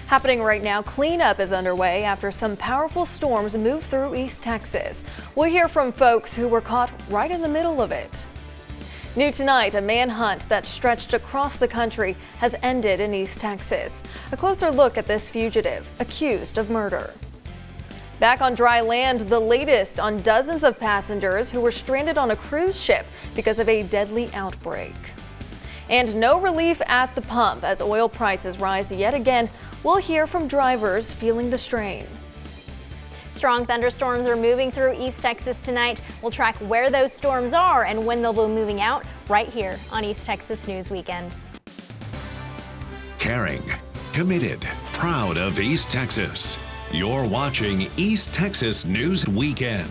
Happening right now, cleanup is underway after some powerful storms move through East Texas. We'll hear from folks who were caught right in the middle of it. New tonight, a manhunt that stretched across the country has ended in East Texas. A closer look at this fugitive accused of murder. Back on dry land, the latest on dozens of passengers who were stranded on a cruise ship because of a deadly outbreak. And no relief at the pump as oil prices rise yet again. We'll hear from drivers feeling the strain. Strong thunderstorms are moving through East Texas tonight. We'll track where those storms are and when they'll be moving out right here on East Texas News Weekend. Caring, committed, proud of East Texas. You're watching East Texas News Weekend.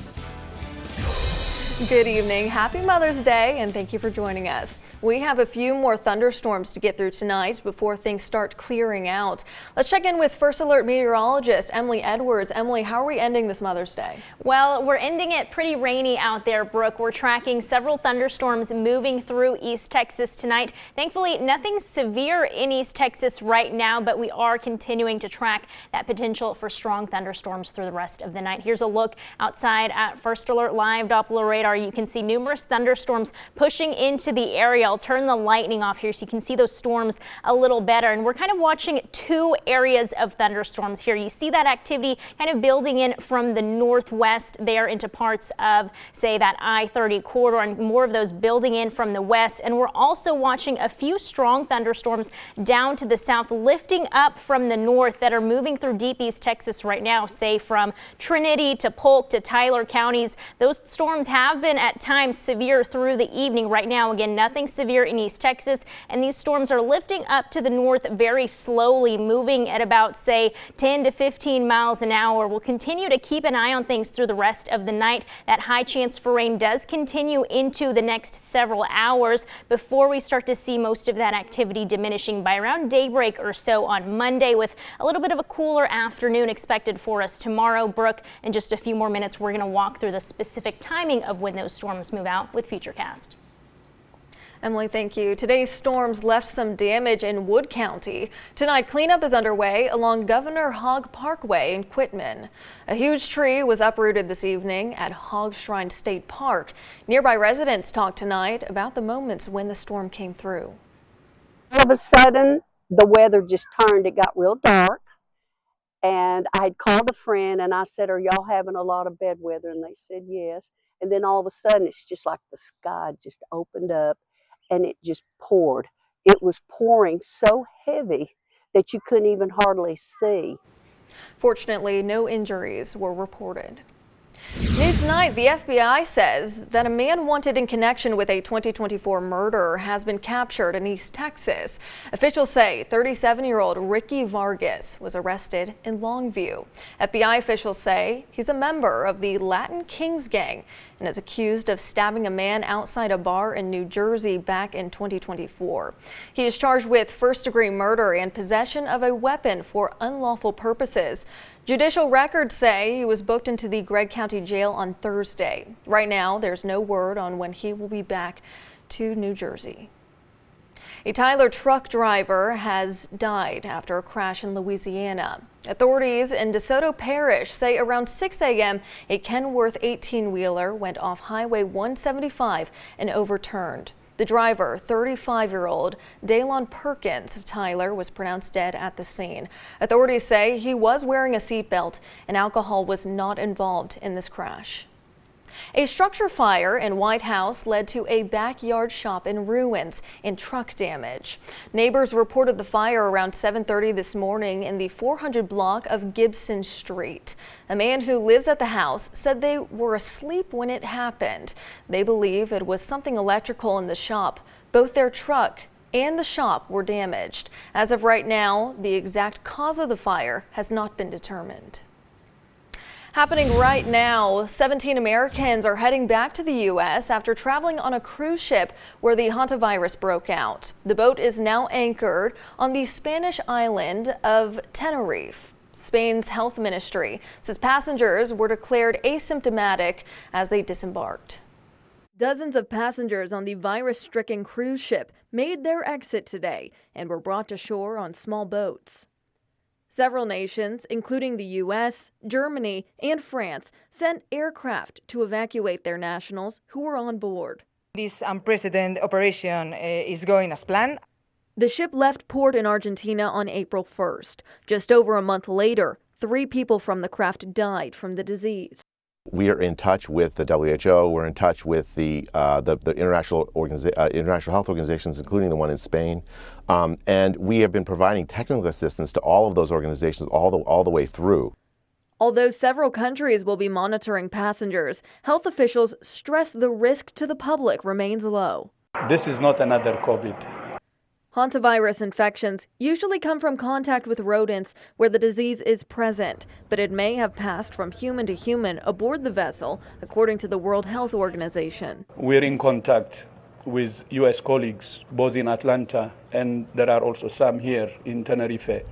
Good evening. Happy Mother's Day, and thank you for joining us. We have a few more thunderstorms to get through tonight before things start clearing out. Let's check in with First Alert meteorologist Emily Edwards. Emily, how are we ending this Mother's Day? Well, we're ending it pretty rainy out there, Brooke. We're tracking several thunderstorms moving through East Texas tonight. Thankfully, nothing severe in East Texas right now, but we are continuing to track that potential for strong thunderstorms through the rest of the night. Here's a look outside at First Alert Live Doppler radar. You can see numerous thunderstorms pushing into the area. I'll turn the lightning off here so you can see those storms a little better. And we're kind of watching two areas of thunderstorms here. You see that activity kind of building in from the northwest there into parts of, say, that I-30 corridor, and more of those building in from the west. And we're also watching a few strong thunderstorms down to the south, lifting up from the north that are moving through deep East Texas right now, say from Trinity to Polk to Tyler counties. Those storms have been at times severe through the evening. Right now, again, nothing severe in East Texas, and these storms are lifting up to the north very slowly, moving at about, say, 10 to 15 miles an hour. We'll continue to keep an eye on things through the rest of the night. That high chance for rain does continue into the next several hours before we start to see most of that activity diminishing by around daybreak or so on Monday, with a little bit of a cooler afternoon expected for us tomorrow. Brooke, in just a few more minutes, we're going to walk through the specific timing of when those storms move out with Futurecast. Emily, thank you. Today's storms left some damage in Wood County. Tonight, cleanup is underway along Governor Hogg Parkway in Quitman. A huge tree was uprooted this evening at Hogg Shrine State Park. Nearby residents talked tonight about the moments when the storm came through. All of a sudden, the weather just turned. It got real dark, and I had called a friend and I said, "Are y'all having a lot of bad weather?" And they said yes. And then all of a sudden, it's just like the sky just opened up and it just poured. It was pouring so heavy that you couldn't even hardly see. Fortunately, no injuries were reported. New tonight, the FBI says that a man wanted in connection with a 2024 murder has been captured in East Texas. Officials say 37-year-old Ricky Vargas was arrested in Longview. FBI officials say he's a member of the Latin Kings gang and is accused of stabbing a man outside a bar in New Jersey back in 2024. He is charged with first-degree murder and possession of a weapon for unlawful purposes. Judicial records say he was booked into the Gregg County Jail on Thursday. Right now, there's no word on when he will be back to New Jersey. A Tyler truck driver has died after a crash in Louisiana. Authorities in DeSoto Parish say around 6 a.m. a Kenworth 18-wheeler went off Highway 175 and overturned. The driver, 35-year-old Daylon Perkins of Tyler, was pronounced dead at the scene. Authorities say he was wearing a seatbelt and alcohol was not involved in this crash. A structure fire in White House led to a backyard shop in ruins and truck damage. Neighbors reported the fire around 7:30 this morning in the 400 block of Gibson Street. A man who lives at the house said they were asleep when it happened. They believe it was something electrical in the shop. Both their truck and the shop were damaged. As of right now, the exact cause of the fire has not been determined. Happening right now, 17 Americans are heading back to the U.S. after traveling on a cruise ship where the hantavirus broke out. The boat is now anchored on the Spanish island of Tenerife. Spain's health ministry says passengers were declared asymptomatic as they disembarked. Dozens of passengers on the virus-stricken cruise ship made their exit today and were brought to shore on small boats. Several nations, including the U.S., Germany, and France, sent aircraft to evacuate their nationals who were on board. This unprecedented operation is going as planned. The ship left port in Argentina on April 1st. Just over a month later, 3 people from the craft died from the disease. We are in touch with the WHO. We're in touch with the international health organizations, including the one in Spain, and we have been providing technical assistance to all of those organizations all the way through. Although several countries will be monitoring passengers, health officials stress the risk to the public remains low. This is not another COVID. Hantavirus infections usually come from contact with rodents where the disease is present, but it may have passed from human to human aboard the vessel, according to the World Health Organization. We're in contact with U.S. colleagues, both in Atlanta, and there are also some here in Tenerife.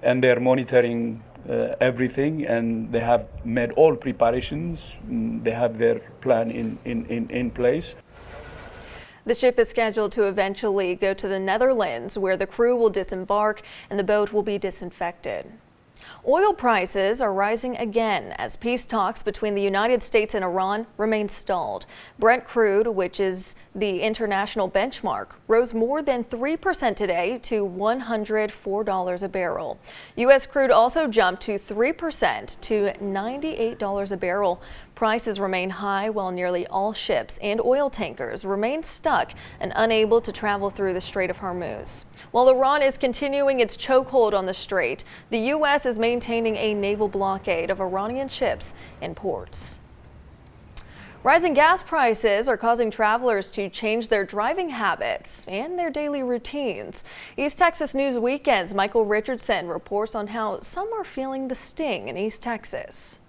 And they're monitoring everything, and they have made all preparations. They have their plan in place. The ship is scheduled to eventually go to the Netherlands, where the crew will disembark and the boat will be disinfected. Oil prices are rising again as peace talks between the United States and Iran remain stalled. Brent crude, which is the international benchmark, rose more than 3% today to $104 a barrel. U.S. crude also jumped to 3% to $98 a barrel. Prices remain high while nearly all ships and oil tankers remain stuck and unable to travel through the Strait of Hormuz. While Iran is continuing its chokehold on the strait, the U.S. is maintaining a naval blockade of Iranian ships and ports. Rising gas prices are causing travelers to change their driving habits and their daily routines. East Texas News Weekend's Michael Richardson reports on how some are feeling the sting in East Texas.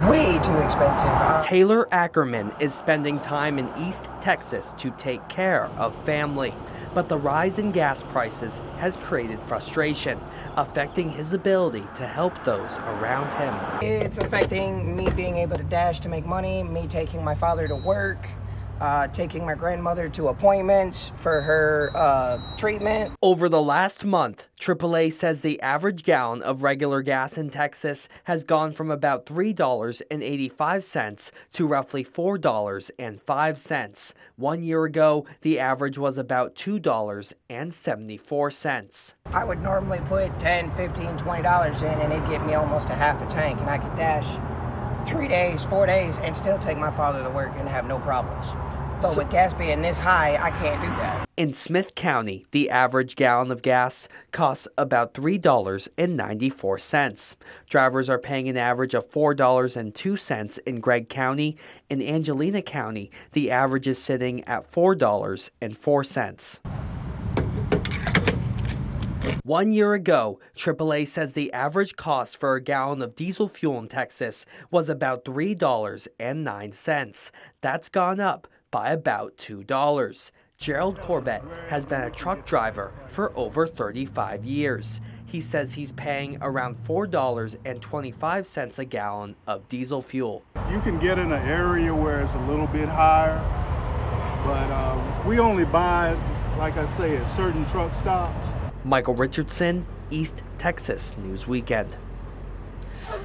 Way too expensive. Taylor Ackerman is spending time in East Texas to take care of family. But the rise in gas prices has created frustration, affecting his ability to help those around him. It's affecting me being able to dash to make money, me taking my father to work, taking my grandmother to appointments for her treatment. Over the last month, AAA says the average gallon of regular gas in Texas has gone from about $3.85 to roughly $4.05. 1 year ago, the average was about $2.74. I would normally put $10, $15, $20 in and it'd get me almost a half a tank, and I could dash 3 days, 4 days, and still take my father to work and have no problems. But with gas being this high, I can't do that. In Smith County, the average gallon of gas costs about $3.94. Drivers are paying an average of $4.02 in Gregg County. In Angelina County, the average is sitting at $4.04. 1 year ago, AAA says the average cost for a gallon of diesel fuel in Texas was about $3.09. That's gone up by about $2. Gerald Corbett has been a truck driver for over 35 years. He says he's paying around $4.25 a gallon of diesel fuel. You can get in an area where it's a little bit higher, but we only buy, like I say, at certain truck stops. Michael Richardson, East Texas News Weekend.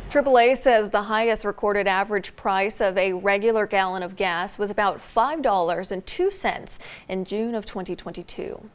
AAA says the highest recorded average price of a regular gallon of gas was about $5.02 in June of 2022.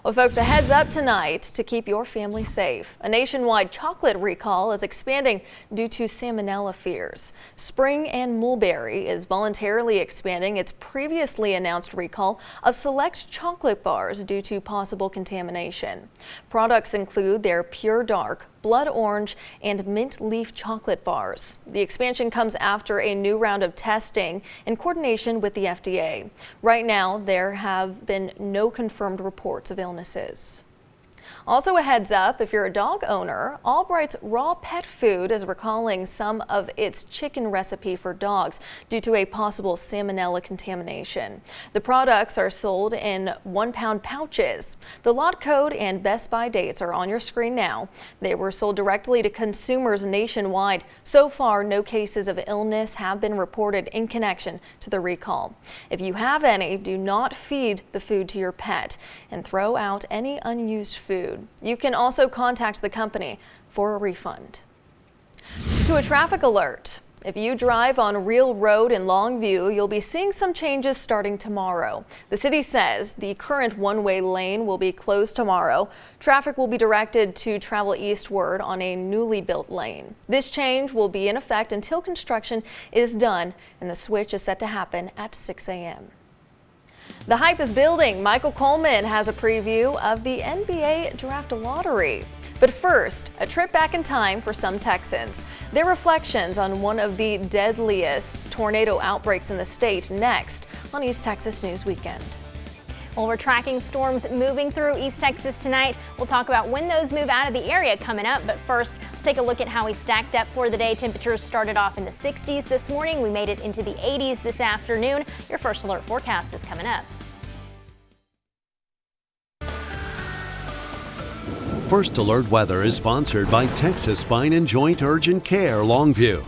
Well, folks, a heads up tonight to keep your family safe. A nationwide chocolate recall is expanding due to salmonella fears. Spring and Mulberry is voluntarily expanding its previously announced recall of select chocolate bars due to possible contamination. Products include their Pure Dark, Blood Orange, and Mint Leaf chocolate bars. The expansion comes after a new round of testing in coordination with the FDA. Right now, there have been no confirmed reports of illnesses. Also a heads up, if you're a dog owner, Albright's Raw Pet Food is recalling some of its chicken recipe for dogs due to a possible salmonella contamination. The products are sold in 1-pound pouches. The lot code and best by dates are on your screen now. They were sold directly to consumers nationwide. So far, no cases of illness have been reported in connection to the recall. If you have any, do not feed the food to your pet and throw out any unused food. food. You can also contact the company for a refund. To a traffic alert. If you drive on Real Road in Longview, you'll be seeing some changes starting tomorrow. The city says the current one-way lane will be closed tomorrow. Traffic will be directed to travel eastward on a newly built lane. This change will be in effect until construction is done, and the switch is set to happen at 6 a.m. The hype is building. Michael Coleman has a preview of the NBA Draft Lottery. But first, a trip back in time for some Texans. Their reflections on one of the deadliest tornado outbreaks in the state next on East Texas News Weekend. Well, we're tracking storms moving through East Texas tonight. We'll talk about when those move out of the area coming up. But first, let's take a look at how we stacked up for the day. Temperatures started off in the 60s this morning. We made it into the 80s this afternoon. Your first alert forecast is coming up. First Alert Weather is sponsored by Texas Spine and Joint Urgent Care Longview.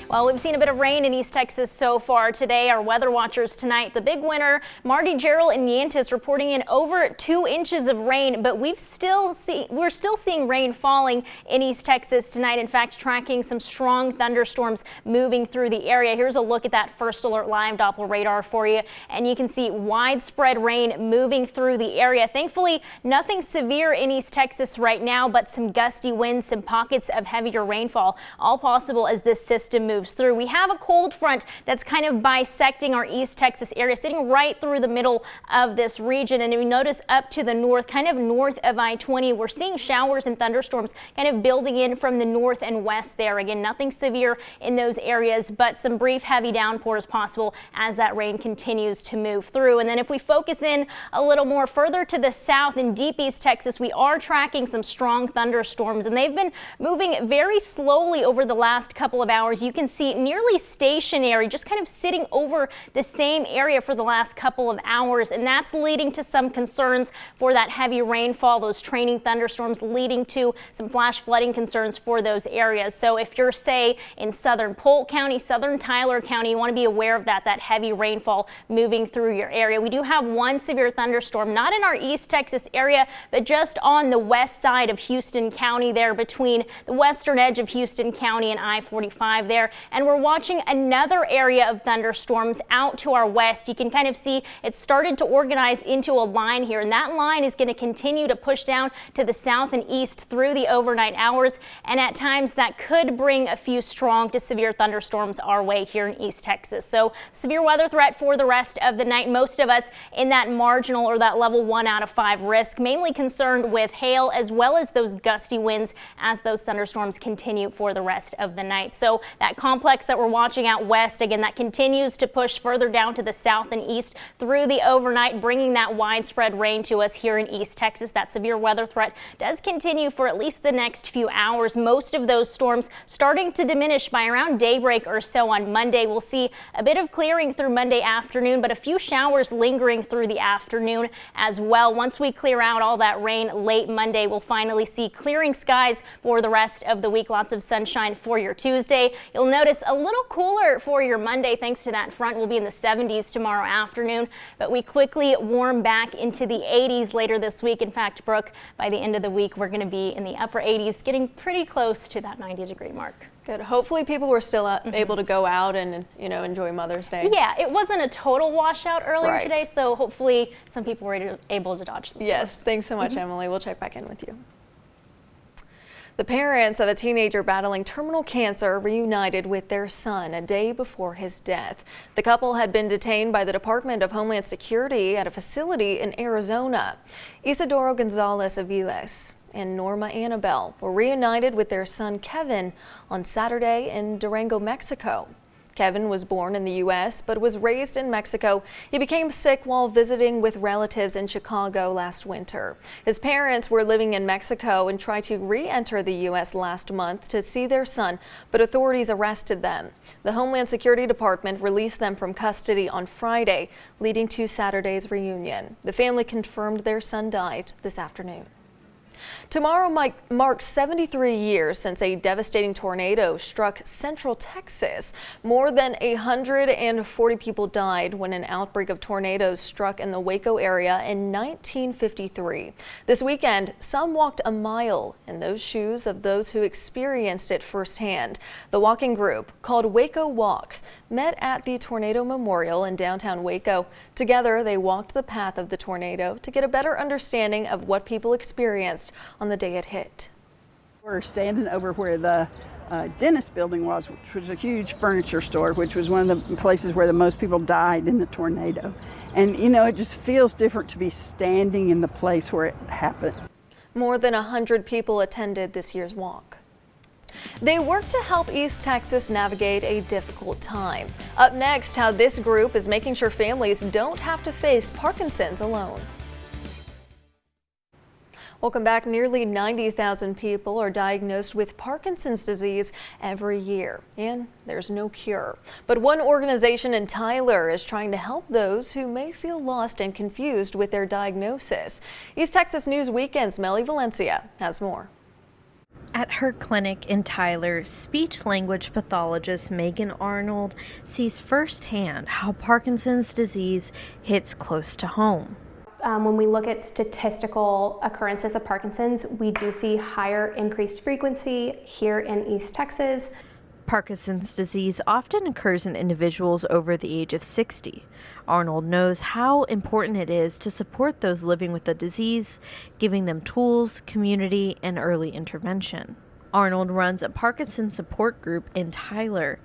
Well, we've seen a bit of rain in East Texas so far today. Our weather watchers tonight, the big winner, Marty, Gerald, and Yantis reporting in over 2 inches of rain, but we're still seeing rain falling in East Texas tonight. In fact, tracking some strong thunderstorms moving through the area. Here's a look at that First Alert Live Doppler radar for you, and you can see widespread rain moving through the area. Thankfully, nothing severe in East Texas right now, but some gusty winds, some pockets of heavier rainfall, all possible as this system moves through. We have a cold front that's kind of bisecting our East Texas area, sitting right through the middle of this region. And we notice up to the north, kind of north of I-20, we're seeing showers and thunderstorms kind of building in from the north and west there. Again, nothing severe in those areas, but some brief heavy downpours possible as that rain continues to move through. And then if we focus in a little more further to the south in deep East Texas, we are tracking some strong thunderstorms, and they've been moving very slowly over the last couple of hours. You can see nearly stationary, just kind of sitting over the same area for the last couple of hours, and that's leading to some concerns for that heavy rainfall, those training thunderstorms leading to some flash flooding concerns for those areas. So if you're, say, in southern Polk County, southern Tyler County, you want to be aware of that heavy rainfall moving through your area. We do have one severe thunderstorm, not in our East Texas area, but just on the west side of Houston County there, between the western edge of Houston County and I-45 there. And we're watching another area of thunderstorms out to our west. You can kind of see it started to organize into a line here, and that line is going to continue to push down to the south and east through the overnight hours, and at times that could bring a few strong to severe thunderstorms our way here in East Texas. So severe weather threat for the rest of the night. Most of us in that marginal or that level 1 out of 5 risk, mainly concerned with hail as well as those gusty winds as those thunderstorms continue for the rest of the night. So that complex that we're watching out west, again, that continues to push further down to the south and east through the overnight, bringing that widespread rain to us here in East Texas. That severe weather threat does continue for at least the next few hours. Most of those storms starting to diminish by around daybreak or so on Monday. We'll see a bit of clearing through Monday afternoon, but a few showers lingering through the afternoon as well. Once we clear out all that rain late Monday, we'll finally see clearing skies for the rest of the week. Lots of sunshine for your Tuesday. You'll notice a little cooler for your Monday thanks to that front. We'll be in the 70s tomorrow afternoon, but we quickly warm back into the 80s later this week. In fact, Brooke, by the end of the week, we're going to be in the upper 80s, getting pretty close to that 90-degree mark. Good. Hopefully people were still able to go out and, enjoy Mother's Day. Yeah, it wasn't a total washout earlier today, so hopefully some people were able to dodge the storm. Yes, thanks so much, Emily. We'll check back in with you. The parents of a teenager battling terminal cancer reunited with their son a day before his death. The couple had been detained by the Department of Homeland Security at a facility in Arizona. Isidoro Gonzalez Aviles and Norma Annabelle were reunited with their son Kevin on Saturday in Durango, Mexico. Kevin was born in the U.S. but was raised in Mexico. He became sick while visiting with relatives in Chicago last winter. His parents were living in Mexico and tried to re-enter the U.S. last month to see their son, but authorities arrested them. The Homeland Security Department released them from custody on Friday, leading to Saturday's reunion. The family confirmed their son died this afternoon. Tomorrow marks 73 years since a devastating tornado struck central Texas. More than 140 people died when an outbreak of tornadoes struck in the Waco area in 1953. This weekend, some walked a mile in those shoes of those who experienced it firsthand. The walking group, called Waco Walks, met at the Tornado Memorial in downtown Waco. Together, they walked the path of the tornado to get a better understanding of what people experienced on the day it hit. We're standing over where the dentist building was, which was a huge furniture store, which was one of the places where the most people died in the tornado. And you know, it just feels different to be standing in the place where it happened. More than 100 people attended this year's walk. They work to help East Texas navigate a difficult time. Up next, how this group is making sure families don't have to face Parkinson's alone. Welcome back. Nearly 90,000 people are diagnosed with Parkinson's disease every year, and there's no cure. But one organization in Tyler is trying to help those who may feel lost and confused with their diagnosis. East Texas News Weekend's Melly Valencia has more. At her clinic in Tyler, speech-language pathologist Megan Arnold sees firsthand how Parkinson's disease hits close to home. When we look at statistical occurrences of Parkinson's, we do see higher increased frequency here in East Texas. Parkinson's disease often occurs in individuals over the age of 60. Arnold knows how important it is to support those living with the disease, giving them tools, community, and early intervention. Arnold runs a Parkinson's support group in Tyler,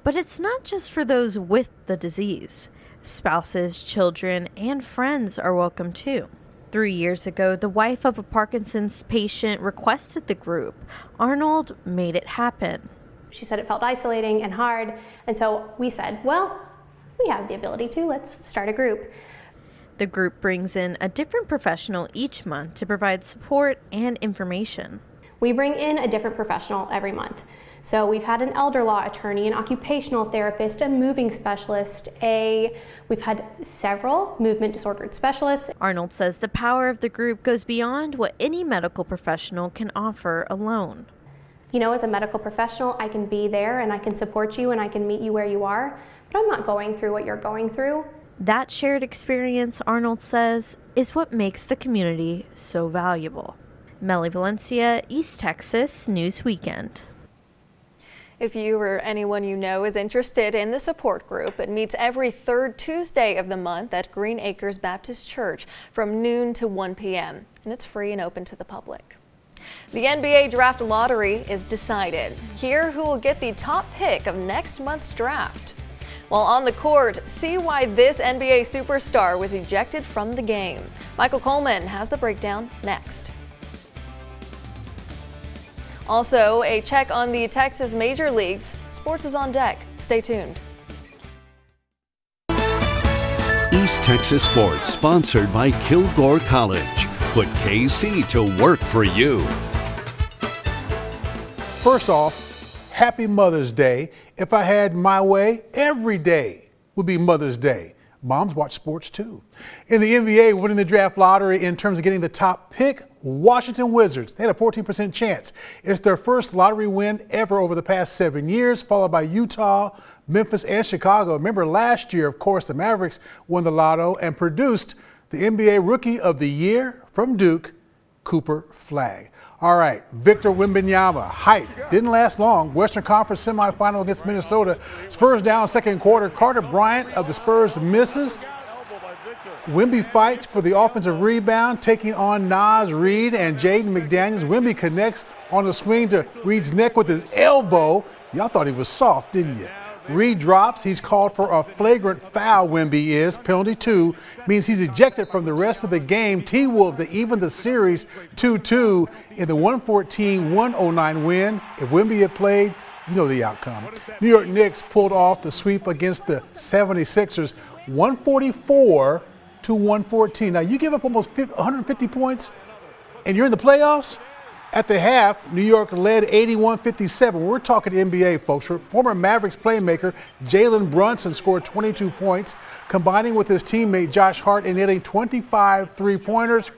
but it's not just for those with the disease. Spouses, children, and friends are welcome too. 3 years ago, the wife of a Parkinson's patient requested the group. Arnold made it happen. She said it felt isolating and hard, and so we said, well, we have the ability to, let's start a group. The group brings in a different professional each month to provide support and information. We bring in a different professional every month. So we've had an elder law attorney, an occupational therapist, a moving specialist, we've had several movement disordered specialists. Arnold says the power of the group goes beyond what any medical professional can offer alone. You know, as a medical professional, I can be there and I can support you and I can meet you where you are, but I'm not going through what you're going through. That shared experience, Arnold says, is what makes the community so valuable. Melly Valencia, East Texas News Weekend. If you or anyone you know is interested in the support group, it meets every third Tuesday of the month at Green Acres Baptist Church from noon to 1 p.m. and it's free and open to the public. The NBA draft lottery is decided. Here, who will get the top pick of next month's draft. While on the court, see why this NBA superstar was ejected from the game. Michael Coleman has the breakdown next. Also, a check on the Texas Major Leagues. Sports is on deck. Stay tuned. East Texas Sports, sponsored by Kilgore College. Put KC to work for you. First off, happy Mother's Day. If I had my way, every day would be Mother's Day. Moms watch sports too. In the NBA, winning the draft lottery in terms of getting the top pick, Washington Wizards. They had a 14% chance. It's their first lottery win ever over the past 7 years, followed by Utah, Memphis, and Chicago. Remember last year, of course, the Mavericks won the lotto and produced the NBA Rookie of the Year from Duke, Cooper Flagg. All right, Victor Wembanyama, hype, didn't last long. Western Conference semifinal against Minnesota. Spurs down second quarter. Carter Bryant of the Spurs misses. Wemby fights for the offensive rebound, taking on Naz Reid and Jaden McDaniels. Wemby connects on a swing to Reid's neck with his elbow. Y'all thought he was soft, didn't you? Reid drops. He's called for a flagrant foul. Wemby is. Penalty 2 means he's ejected from the rest of the game. T-Wolves, they even the series 2-2 in the 114-109 win. If Wemby had played, you know the outcome. New York Knicks pulled off the sweep against the 76ers, 144-114. Now, you give up almost 150 points, and you're in the playoffs? At the half, New York led 81-57. We're talking NBA, folks. Former Mavericks playmaker Jalen Brunson scored 22 points, combining with his teammate Josh Hart and hitting 25 three-pointers.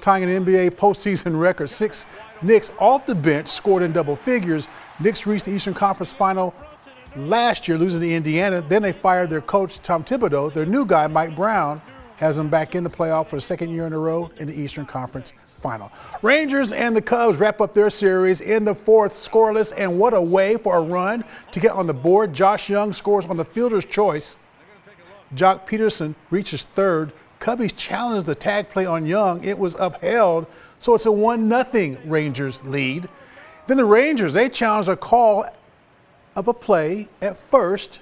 tying an NBA postseason record. 6 Knicks off the bench scored in double figures. Knicks reached the Eastern Conference Final last year, losing to Indiana. Then they fired their coach, Tom Thibodeau. Their new guy, Mike Brown, has them back in the playoff for the second year in a row in the Eastern Conference Final. Rangers and the Cubs wrap up their series in the fourth, scoreless, and what a way for a run to get on the board. Josh Young scores on the fielder's choice. Jock Peterson reaches third. Cubbies challenged the tag play on Young. It was upheld, so it's a 1-0 Rangers lead. Then the Rangers, they challenged a call of a play at first,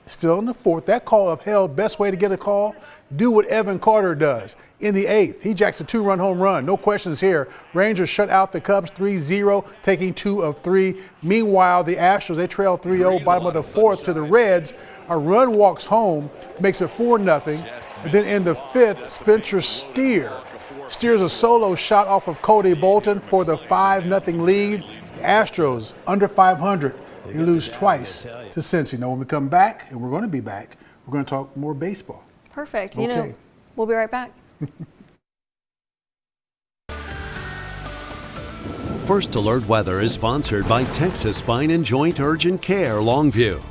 still in the fourth. That call upheld. Best way to get a call, do what Evan Carter does. In the eighth, he jacks a 2-run home run. No questions here. Rangers shut out the Cubs 3-0, taking 2 of 3. Meanwhile, the Astros, they trail 3-0, bottom of the fourth to the Reds. A run walks home, makes it 4-0. And then in the fifth, Spencer steers a solo shot off of Cody Bolton for the 5-0 lead. The Astros under 500. They lose twice to Cincy. Now, when we come back, and we're going to be back, we're going to talk more baseball. Perfect. Okay. You know, we'll be right back. First Alert Weather is sponsored by Texas Spine and Joint Urgent Care Longview.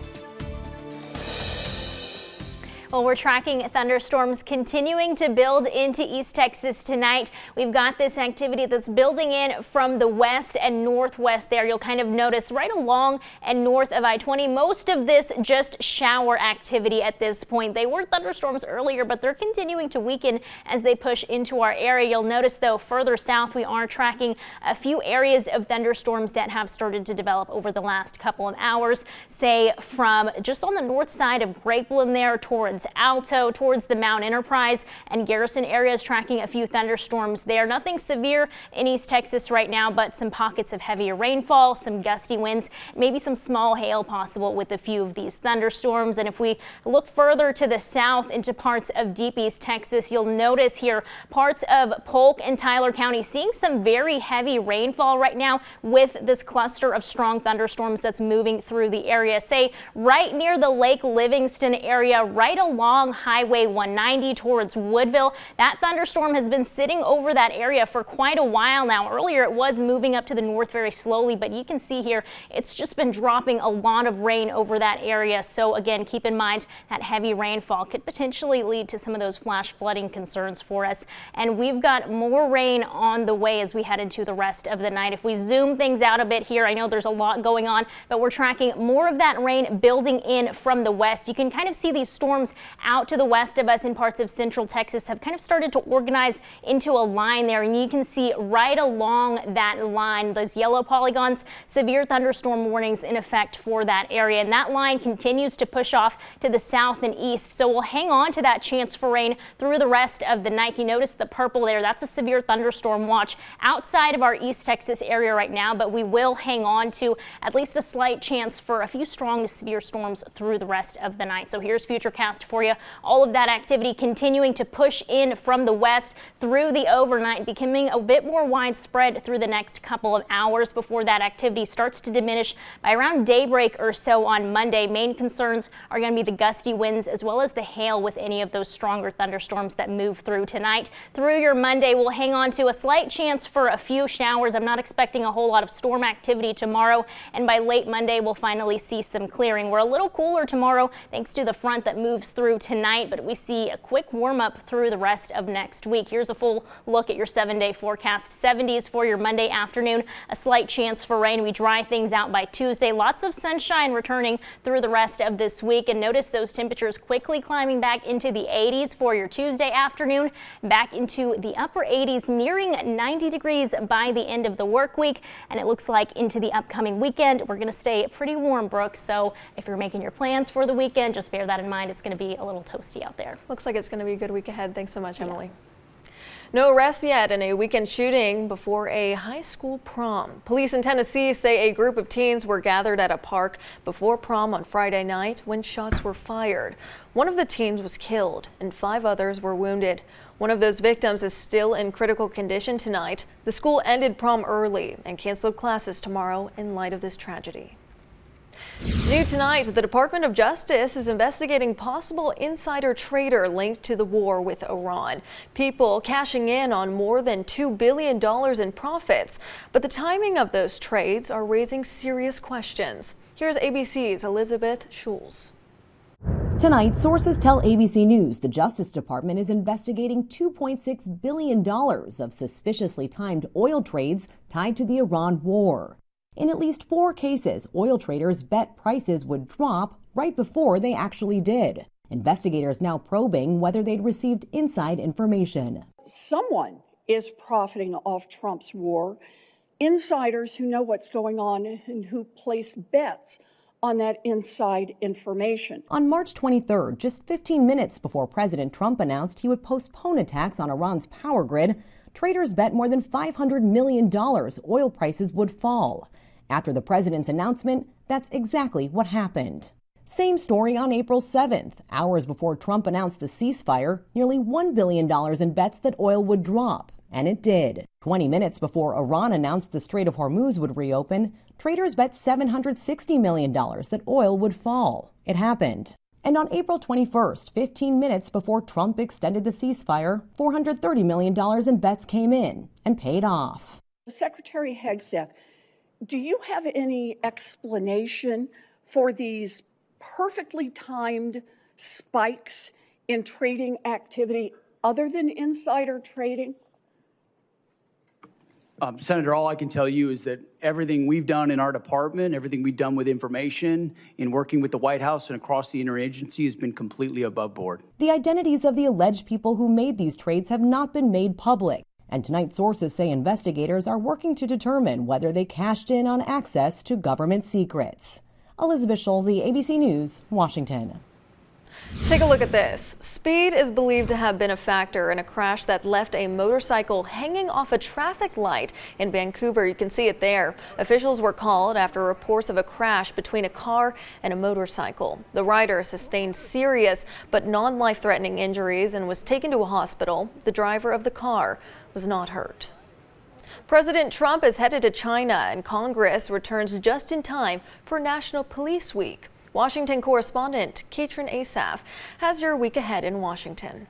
Well, we're tracking thunderstorms continuing to build into East Texas tonight. We've got this activity that's building in from the west and northwest there. You'll kind of notice right along and north of I-20. Most of this just shower activity at this point. They were thunderstorms earlier, but they're continuing to weaken as they push into our area. You'll notice, though, further south, we are tracking a few areas of thunderstorms that have started to develop over the last couple of hours, say from just on the north side of Grapeland there towards Alto, towards the Mount Enterprise and Garrison areas, tracking a few thunderstorms there. Nothing severe in East Texas right now, but some pockets of heavier rainfall, some gusty winds, maybe some small hail possible with a few of these thunderstorms. And if we look further to the south into parts of deep East Texas, you'll notice here parts of Polk and Tyler County seeing some very heavy rainfall right now with this cluster of strong thunderstorms that's moving through the area. Say right near the Lake Livingston area, right along Highway 190 towards Woodville. That thunderstorm has been sitting over that area for quite a while now. Earlier it was moving up to the north very slowly, but you can see here it's just been dropping a lot of rain over that area. So again, keep in mind that heavy rainfall could potentially lead to some of those flash flooding concerns for us. And we've got more rain on the way as we head into the rest of the night. If we zoom things out a bit here, I know there's a lot going on, but we're tracking more of that rain building in from the west. You can kind of see these storms out to the west of us in parts of central Texas have kind of started to organize into a line there, and you can see right along that line those yellow polygons, severe thunderstorm warnings in effect for that area, and that line continues to push off to the south and east. So we'll hang on to that chance for rain through the rest of the night. You notice the purple there, that's a severe thunderstorm watch outside of our East Texas area right now, but we will hang on to at least a slight chance for a few strong to severe storms through the rest of the night. So here's Futurecast for you. All of that activity continuing to push in from the west through the overnight, becoming a bit more widespread through the next couple of hours before that activity starts to diminish by around daybreak or so on Monday. Main concerns are going to be the gusty winds as well as the hail with any of those stronger thunderstorms that move through tonight. Through your Monday, we'll hang on to a slight chance for a few showers. I'm not expecting a whole lot of storm activity tomorrow, and by late Monday, we'll finally see some clearing. We're a little cooler tomorrow thanks to the front that moves through tonight, but we see a quick warm up through the rest of next week. Here's a full look at your 7-day forecast. 70s for your Monday afternoon, a slight chance for rain. We dry things out by Tuesday. Lots of sunshine returning through the rest of this week, and notice those temperatures quickly climbing back into the 80s for your Tuesday afternoon, back into the upper 80s, nearing 90 degrees by the end of the work week. And it looks like into the upcoming weekend, we're going to stay pretty warm, Brooke. So if you're making your plans for the weekend, just bear that in mind. It's going to be a little toasty out there. Looks like it's going to be a good week ahead. Thanks so much, Emily. No arrests yet in a weekend shooting before a high school prom. Police in Tennessee say a group of teens were gathered at a park before prom on Friday night when shots were fired. One of the teens was killed and 5 others were wounded. One of those victims is still in critical condition tonight. The school ended prom early and canceled classes tomorrow in light of this tragedy. New tonight, the Department of Justice is investigating possible insider trader linked to the war with Iran. People cashing in on more than $2 billion in profits. But the timing of those trades are raising serious questions. Here's ABC's Elizabeth Schulz. Tonight, sources tell ABC News the Justice Department is investigating $2.6 billion of suspiciously timed oil trades tied to the Iran war. In at least 4 cases, oil traders bet prices would drop right before they actually did. Investigators now probing whether they'd received inside information. Someone is profiting off Trump's war. Insiders who know what's going on and who place bets on that inside information. On March 23rd, just 15 minutes before President Trump announced he would postpone attacks on Iran's power grid, traders bet more than $500 million oil prices would fall. After the president's announcement, that's exactly what happened. Same story on April 7th. Hours before Trump announced the ceasefire, nearly $1 billion in bets that oil would drop. And it did. 20 minutes before Iran announced the Strait of Hormuz would reopen, traders bet $760 million that oil would fall. It happened. And on April 21st, 15 minutes before Trump extended the ceasefire, $430 million in bets came in and paid off. Secretary Hegseth, do you have any explanation for these perfectly timed spikes in trading activity other than insider trading? Senator, all I can tell you is that everything we've done in our department, everything we've done with information, in working with the White House and across the interagency has been completely above board. The identities of the alleged people who made these trades have not been made public. And tonight, sources say investigators are working to determine whether they cashed in on access to government secrets. Elizabeth Schulze, ABC News, Washington. Take a look at this. Speed is believed to have been a factor in a crash that left a motorcycle hanging off a traffic light in Vancouver. You can see it there. Officials were called after reports of a crash between a car and a motorcycle. The rider sustained serious but non-life-threatening injuries and was taken to a hospital. The driver of the car was not hurt. President Trump is headed to China, and Congress returns just in time for National Police Week. Washington correspondent Katrin Asaf has your week ahead in Washington.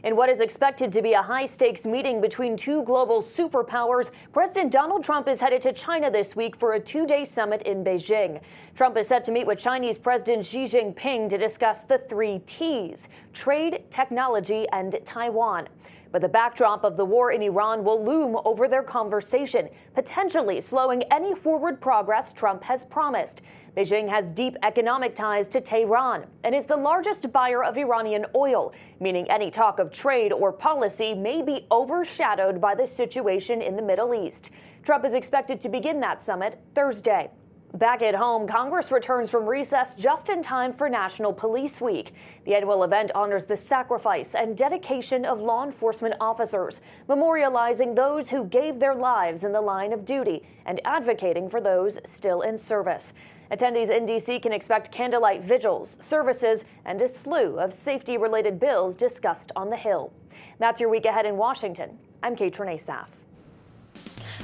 In what is expected to be a high-stakes meeting between 2 global superpowers, President Donald Trump is headed to China this week for a 2-day summit in Beijing. Trump is set to meet with Chinese President Xi Jinping to discuss the 3 T's: trade, technology, and Taiwan. But the backdrop of the war in Iran will loom over their conversation, potentially slowing any forward progress Trump has promised. Beijing has deep economic ties to Tehran and is the largest buyer of Iranian oil, meaning any talk of trade or policy may be overshadowed by the situation in the Middle East. Trump is expected to begin that summit Thursday. Back at home, Congress returns from recess just in time for National Police Week. The annual event honors the sacrifice and dedication of law enforcement officers, memorializing those who gave their lives in the line of duty and advocating for those still in service. Attendees in D.C. can expect candlelight vigils, services, and a slew of safety-related bills discussed on the Hill. That's your week ahead in Washington. I'm Katrin Asaf.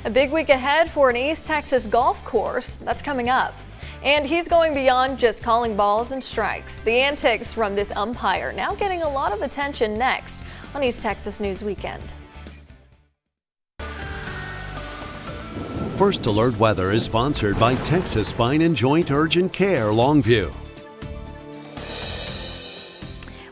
A big week ahead for an East Texas golf course. That's coming up. And he's going beyond just calling balls and strikes. The antics from this umpire now getting a lot of attention next on East Texas News Weekend. First Alert Weather is sponsored by Texas Spine and Joint Urgent Care Longview.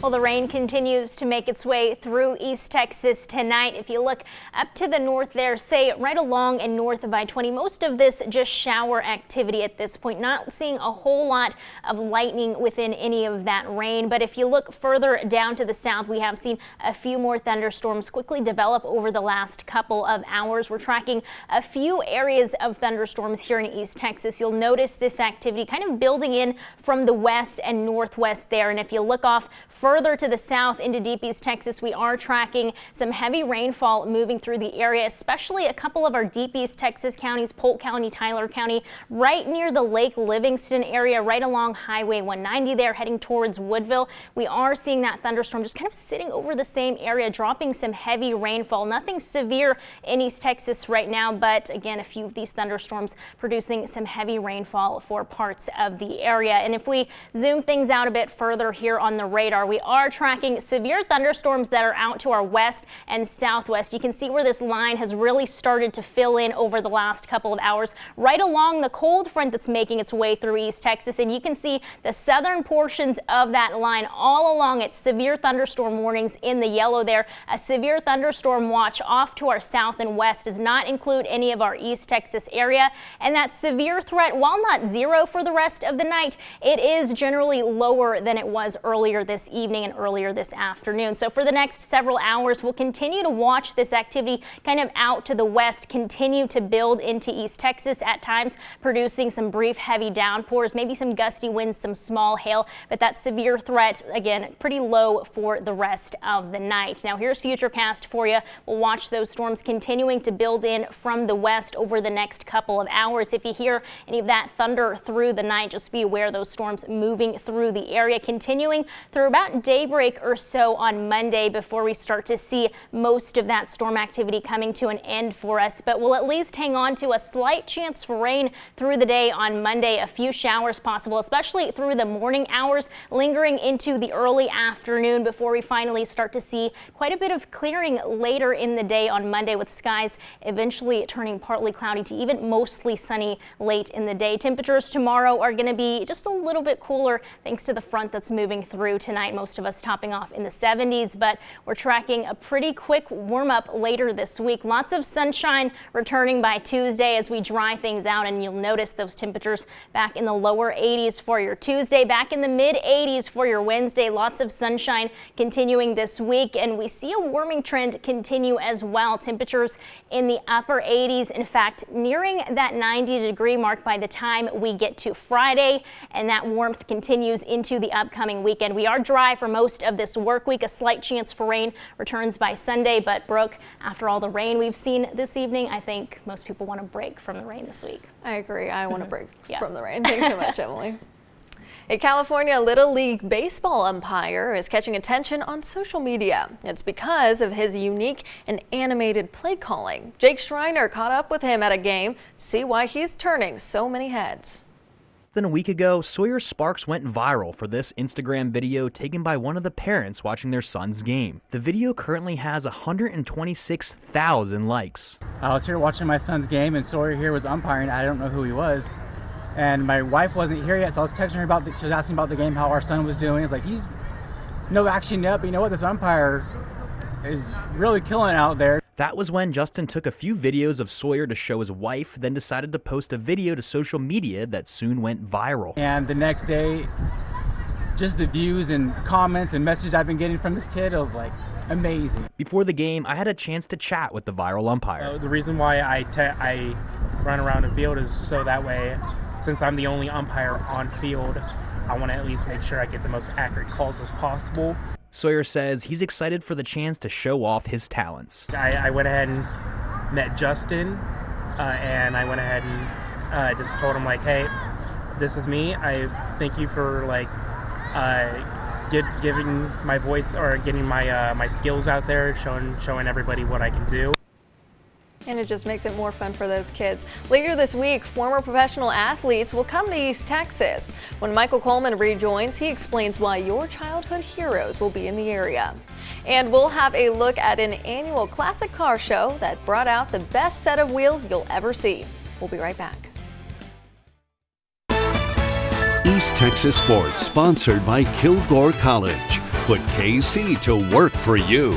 Well, the rain continues to make its way through East Texas tonight. If you look up to the north there, say right along and north of I-20, most of this just shower activity at this point. Not seeing a whole lot of lightning within any of that rain. But if you look further down to the south, we have seen a few more thunderstorms quickly develop over the last couple of hours. We're tracking a few areas of thunderstorms here in East Texas. You'll notice this activity kind of building in from the west and northwest there. And if you look off further further to the south into deep East Texas, we are tracking some heavy rainfall moving through the area, especially a couple of our deep East Texas counties, Polk County, Tyler County, right near the Lake Livingston area, right along Highway 190 there, heading towards Woodville. We are seeing that thunderstorm just kind of sitting over the same area, dropping some heavy rainfall. Nothing severe in East Texas right now, but again, a few of these thunderstorms producing some heavy rainfall for parts of the area. And if we zoom things out a bit further here on the radar, we are tracking severe thunderstorms that are out to our west and southwest. You can see where this line has really started to fill in over the last couple of hours, right along the cold front that's making its way through East Texas. And you can see the southern portions of that line all along it. Severe thunderstorm warnings in the yellow there. A severe thunderstorm watch off to our south and west does not include any of our East Texas area. And that severe threat, while not zero for the rest of the night, it is generally lower than it was earlier this evening and earlier this afternoon. So for the next several hours, we'll continue to watch this activity kind of out to the west, continue to build into East Texas at times, producing some brief heavy downpours, maybe some gusty winds, some small hail, but that severe threat, again, pretty low for the rest of the night. Now here's Futurecast for you. We'll watch those storms continuing to build in from the west over the next couple of hours. If you hear any of that thunder through the night, just be aware those storms moving through the area, continuing through about daybreak or so on Monday before we start to see most of that storm activity coming to an end for us. But we'll at least hang on to a slight chance for rain through the day on Monday. A few showers possible, especially through the morning hours, lingering into the early afternoon before we finally start to see quite a bit of clearing later in the day on Monday, with skies eventually turning partly cloudy to even mostly sunny late in the day. Temperatures tomorrow are going to be just a little bit cooler thanks to the front that's moving through tonight. Most of us topping off in the 70s, but we're tracking a pretty quick warm up later this week. Lots of sunshine returning by Tuesday as we dry things out, and you'll notice those temperatures back in the lower 80s for your Tuesday, back in the mid 80s for your Wednesday. Lots of sunshine continuing this week, and we see a warming trend continue as well. Temperatures in the upper 80s, in fact, nearing that 90-degree mark by the time we get to Friday, and that warmth continues into the upcoming weekend. We are dry for most of this work week. A slight chance for rain returns by Sunday, but Brooke, after all the rain we've seen this evening, I think most people want to break from the rain this week. I agree. I want to break from the rain. Thanks so much, Emily. A California Little League baseball umpire is catching attention on social media. It's because of his unique and animated play calling. Jake Schreiner caught up with him at a game to see why he's turning so many heads. Less than a week ago, Sawyer Sparks went viral for this Instagram video taken by one of the parents watching their son's game. The video currently has 126,000 likes. I was here watching my son's game, and Sawyer here was umpiring. I don't know who he was. And my wife wasn't here yet, so I was texting her she was asking about the game, how our son was doing. It's like, he's no action yet, but you know what? This umpire is really killing it out there. That was when Justin took a few videos of Sawyer to show his wife, then decided to post a video to social media that soon went viral. And the next day, just the views and comments and messages I've been getting from this kid, it was like amazing. Before the game, I had a chance to chat with the viral umpire. The reason why I run around the field is so that way, since I'm the only umpire on field, I want to at least make sure I get the most accurate calls as possible. Sawyer says he's excited for the chance to show off his talents. I went ahead and met Justin, and I went ahead and just told him, like, hey, this is me. I thank you for giving my voice, or getting my skills out there, showing everybody what I can do. And it just makes it more fun for those kids. Later this week, former professional athletes will come to East Texas. When Michael Coleman rejoins, he explains why your childhood heroes will be in the area. And we'll have a look at an annual classic car show that brought out the best set of wheels you'll ever see. We'll be right back. East Texas Sports, sponsored by Kilgore College. Put KC to work for you.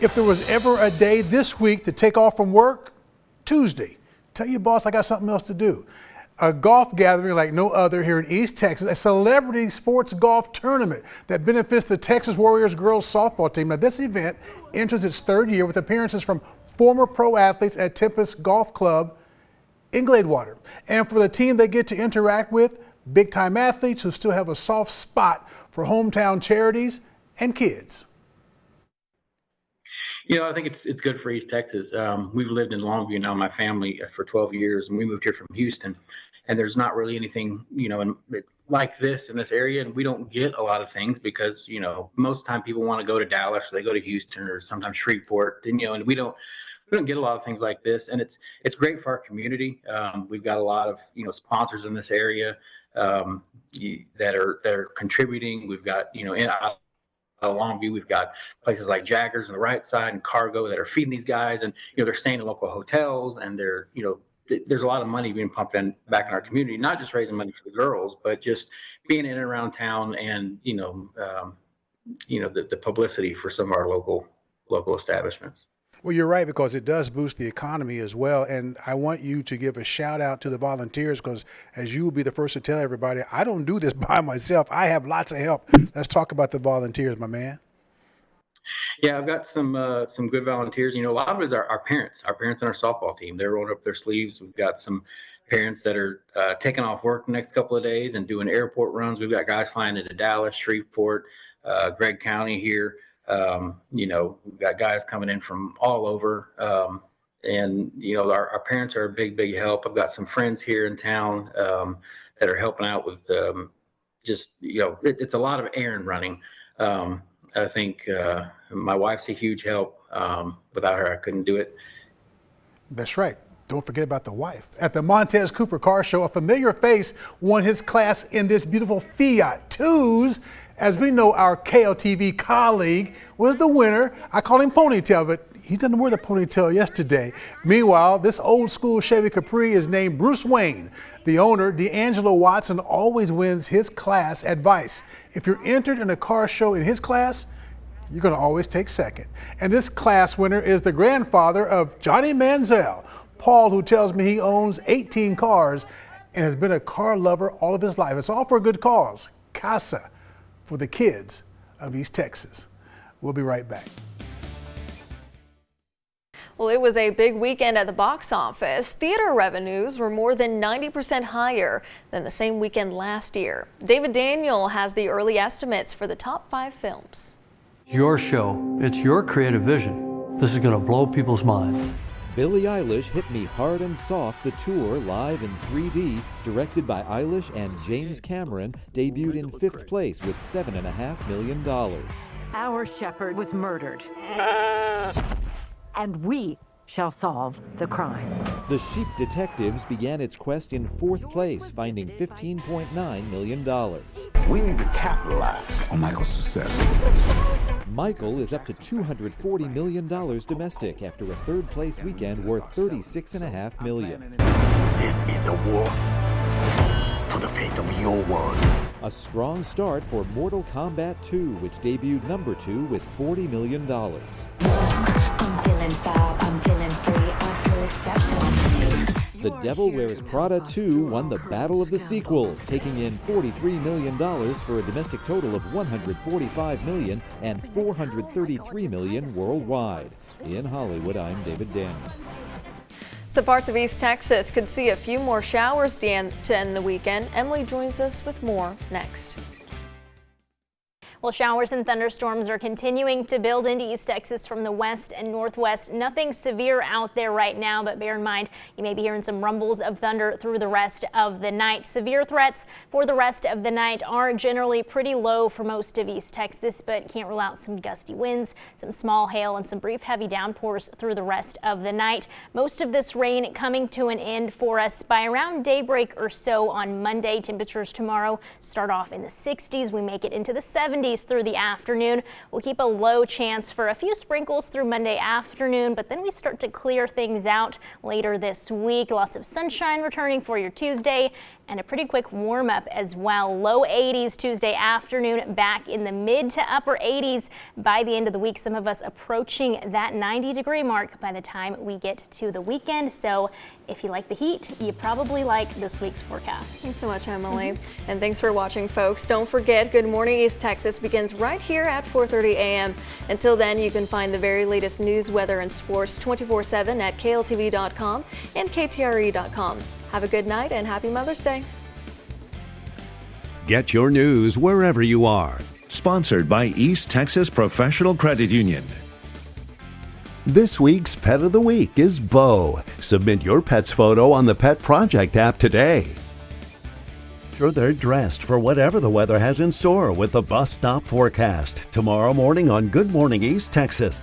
If there was ever a day this week to take off from work, Tuesday. Tell your boss I got something else to do. A golf gathering like no other here in East Texas, a celebrity sports golf tournament that benefits the Texas Warriors girls softball team. Now this event enters its third year with appearances from former pro athletes at Tempest Golf Club in Gladewater. And for the team they get to interact with, big-time athletes who still have a soft spot for hometown charities and kids. I think it's good for East Texas. We've lived in Longview now, my family, for 12 years, and we moved here from Houston. And there's not really anything, like this in this area, and we don't get a lot of things because, most time people want to go to Dallas, or they go to Houston, or sometimes Shreveport, and we don't get a lot of things like this, and it's great for our community. We've got a lot of sponsors in this area that are contributing. We've got out of Longview, we've got places like Jaggers on the right side and Cargo that are feeding these guys, and they're staying in local hotels, and they're there's a lot of money being pumped back in our community, not just raising money for the girls, but just being in and around town, and the publicity for some of our local establishments. Well, you're right, because it does boost the economy as well. And I want you to give a shout out to the volunteers, because as you will be the first to tell everybody, I don't do this by myself. I have lots of help. Let's talk about the volunteers, my man. Yeah, I've got some good volunteers. A lot of it is our parents on our softball team. They're rolling up their sleeves. We've got some parents that are taking off work the next couple of days and doing airport runs. We've got guys flying into Dallas, Shreveport, Gregg County here. We've got guys coming in from all over, and our parents are a big help. I've got some friends here in town that are helping out with it's a lot of errand running. I think my wife's a huge help. Without her, I couldn't do it. That's right. Don't forget about the wife. At the Montez Cooper Car Show, a familiar face won his class in this beautiful Fiat 2s. As we know, our KLTV colleague was the winner. I call him Ponytail, but he didn't wear the ponytail yesterday. Meanwhile, this old school Chevy Capri is named Bruce Wayne. The owner, D'Angelo Watson, always wins his class advice. If you're entered in a car show in his class, you're going to always take second. And this class winner is the grandfather of Johnny Manziel, Paul, who tells me he owns 18 cars and has been a car lover all of his life. It's all for a good cause. Casa for the kids of East Texas. We'll be right back. Well, it was a big weekend at the box office. Theater revenues were more than 90% higher than the same weekend last year. David Daniel has the early estimates for the top 5 films. Your show, it's your creative vision. This is going to blow people's minds. Billie Eilish Hit Me Hard and Soft, the tour, live in 3D, directed by Eilish and James Cameron, debuted in 5th place with $7.5 million. Our shepherd was murdered, and we shall solve the crime. The Sheep Detectives began its quest in 4th place, finding $15.9 million. We need to capitalize on Michael's success. Michael is up to $240 million domestic after a 3rd place weekend worth $36.5 million. This is a war for the fate of your world. A strong start for Mortal Kombat 2, which debuted number 2 with $40 million. I'm feeling fab, I'm feeling free, I feel exceptional. The Devil Wears Prada 2 won the Battle of the Sequels, taking in $43 million for a domestic total of $145 million and $433 million worldwide. In Hollywood, I'm David Daniel. Some parts of East Texas could see a few more showers to end the weekend. Emily joins us with more next. Well, showers and thunderstorms are continuing to build into East Texas from the west and northwest. Nothing severe out there right now, but bear in mind you may be hearing some rumbles of thunder through the rest of the night. Severe threats for the rest of the night are generally pretty low for most of East Texas, but can't rule out some gusty winds, some small hail, and some brief heavy downpours through the rest of the night. Most of this rain coming to an end for us by around daybreak or so on Monday. Temperatures tomorrow start off in the 60s. We make it into the 70s through the afternoon. We'll keep a low chance for a few sprinkles through Monday afternoon, but then we start to clear things out later this week. Lots of sunshine returning for your Tuesday and a pretty quick warm up as well. Low 80s Tuesday afternoon, back in the mid to upper 80s by the end of the week. Some of us approaching that 90-degree mark by the time we get to the weekend. So if you like the heat, you probably like this week's forecast. Thanks so much, Emily. And thanks for watching, folks. Don't forget, Good Morning East Texas begins right here at 4:30 a.m. Until then, you can find the very latest news, weather, and sports 24/7 at KLTV.com and KTRE.com. Have a good night and happy Mother's Day. Get your news wherever you are. Sponsored by East Texas Professional Credit Union. This week's Pet of the Week is Bo. Submit your pet's photo on the Pet Project app today. Sure, they're dressed for whatever the weather has in store with the bus stop forecast tomorrow morning on Good Morning East Texas.